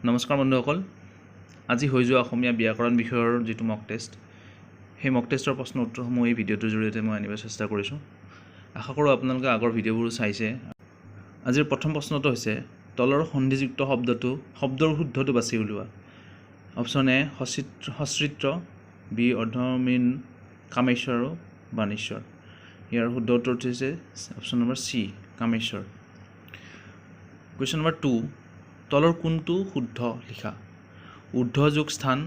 নমস্কাৰ বন্ধুসকল, আজি হৈ যোৱা অসমীয়া ব্যাকৰণ বিষয়ৰ যেটো মক টেষ্ট, সেই মক টেষ্টৰ প্ৰশ্ন উত্তৰসমূহ এই ভিডিঅ'টোৰ জৰিয়তে মই আনিব চেষ্টা কৰিছোঁ। আশা কৰোঁ আপোনালোকে আগৰ ভিডিঅ'বোৰ চাইছে। আজিৰ প্ৰথম প্ৰশ্নটো হৈছে তলৰ সন্ধিযুক্ত শব্দৰ শুদ্ধটো বাছি উলিওৱা। অপশ্যন এ সচিত্ৰ, বি অৰ্ধমিন, কামেশ্বৰ আৰু বাণেশ্বৰ। ইয়াৰ শুদ্ধ উত্তৰটো হৈছে option number C, Kameshwar. Question number 2, তলৰ কোনটো শুদ্ধ লিখা? ঊৰ্ধ্ব যোগ স্থান,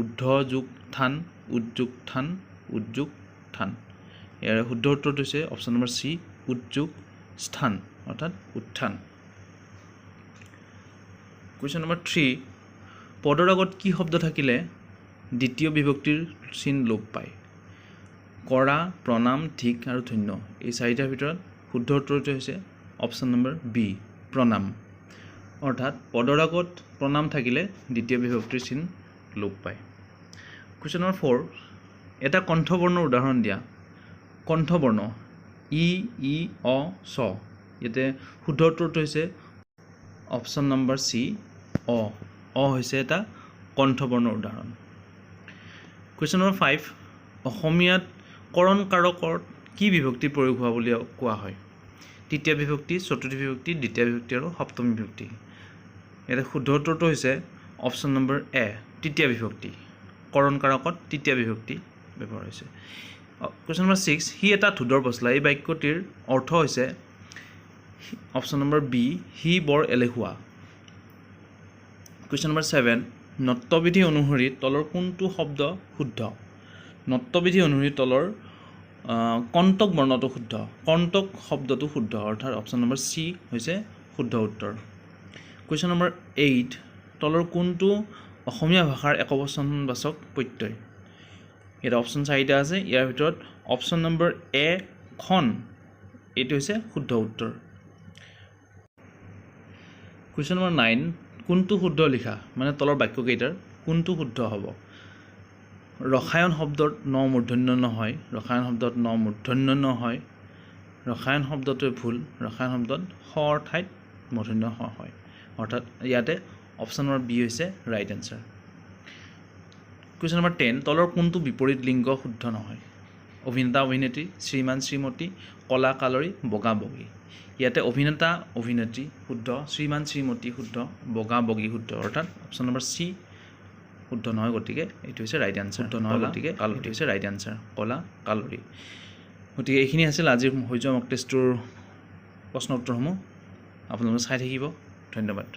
ঊৰ্ধ্ব যোগ থান, উদ্যোগ থান, উদ্যোগ থান। ইয়াৰ শুদ্ধ উত্তৰটো হৈছে অপশ্যন নম্বৰ চি, উদ্যোগ স্থান অৰ্থাৎ উত্থান। কুৱেশ্যন নম্বৰ 3, পদৰ আগত কি শব্দ থাকিলে দ্বিতীয় বিভক্তিৰ চিন লোপ পায়? কৰা, প্ৰণাম, ধিক আৰু ধন্য। এই চাৰিটাৰ ভিতৰত শুদ্ধ উত্তৰটো হৈছে অপশ্যন নম্বৰ বি, প্ৰণাম। অৰ্থাৎ পদৰ আগত প্ৰণাম থাকিলে দ্বিতীয় বিভক্তিৰ চিন লোপ পায়। কুৱেশ্যন নম্বৰ 4, এটা কণ্ঠবৰ্ণৰ উদাহৰণ দিয়া। কণ্ঠবৰ্ণ ই, অ, চ। ইয়াতে শুদ্ধ উত্তৰটো হৈছে অপশ্যন নম্বৰ চি, অ। অ হৈছে এটা কণ্ঠবৰ্ণৰ উদাহৰণ। কুৱেশ্যন নম্বৰ 5, অসমীয়াত কৰণ কাৰকত কি বিভক্তি প্ৰয়োগ হোৱা বুলি কোৱা হয়? তৃতীয় বিভক্তি, চতুৰ্থ বিভক্তি, দ্বিতীয় বিভক্তি আৰু সপ্তমী বিভক্তি। ইয়াতে শুদ্ধ উত্তৰটো হৈছে অপশ্যন নম্বৰ এ, তৃতীয় বিভক্তি। কৰণ কাৰকত তৃতীয় বিভক্তি ব্যৱহাৰ হৈছে। কুৱেশ্যন নম্বৰ 6, সি এটা ধোদৰ পচলা। এই বাক্যটিৰ অৰ্থ হৈছে অপশ্যন নম্বৰ বি, সি বৰ এলেহুৱা। কুৱেশ্যন নম্বৰ 7, নত্যবিধি অনুসৰি তলৰ কোনটো শব্দ শুদ্ধ? নত্যবিধি অনুসৰি তলৰ কণ্টক বৰ্ণটো শুদ্ধ। কণ্টক শব্দটো শুদ্ধ অৰ্থাৎ অপশ্যন নম্বৰ চি হৈছে শুদ্ধ উত্তৰ। কুৱেশ্যন নম্বৰ 8, তলৰ কোনটো অসমীয়া ভাষাৰ একবচনবাচক প্ৰত্যয়? ইয়াত অপশ্যন 4টা আছে। ইয়াৰ ভিতৰত অপশ্যন নম্বৰ এ, খন, এইটো হৈছে শুদ্ধ উত্তৰ। কুৱেশ্যন নম্বৰ 9, কোনটো শুদ্ধ লিখা? মানে তলৰ বাক্যকেইটাৰ কোনটো শুদ্ধ হ'ব? ৰসায়ন শব্দত ন মূৰ্ধন্য নহয়, ৰসায়ন শব্দত ন মূৰ্ধন্য নহয়, ৰসায়ন শব্দটোৱে ভুল, ৰসায়ন শব্দত স ঠাইত মূৰ্ধন্য স হয়। অৰ্থাৎ ইয়াতে অপশ্যন নম্বৰ বি হৈছে ৰাইট এনচাৰ। কুৱেশ্যন নম্বৰ 10, তলৰ কোনটো বিপৰীত লিংগ শুদ্ধ নহয়? অভিনেতা অভিনেত্ৰী, শ্ৰীমান শ্ৰীমতী, কলা কালৰী, বগা বগী। ইয়াতে অভিনেতা অভিনেত্ৰী শুদ্ধ, শ্ৰীমান শ্ৰীমতী শুদ্ধ, বগা বগী শুদ্ধ। অৰ্থাৎ অপশ্যন নম্বৰ চি শুদ্ধ নহয়, গতিকে এইটো হৈছে ৰাইট এনচাৰ। শুদ্ধ নহয়, গতিকে এইটো হৈছে ৰাইট এনচাৰ, কলা কালৰী। গতিকে এইখিনি আছিল আজিৰ হৈ যোৱা মক টেষ্টটোৰ প্ৰশ্ন উত্তৰসমূহ। আপোনালোকে চাই থাকিব। ধন্যবাদ।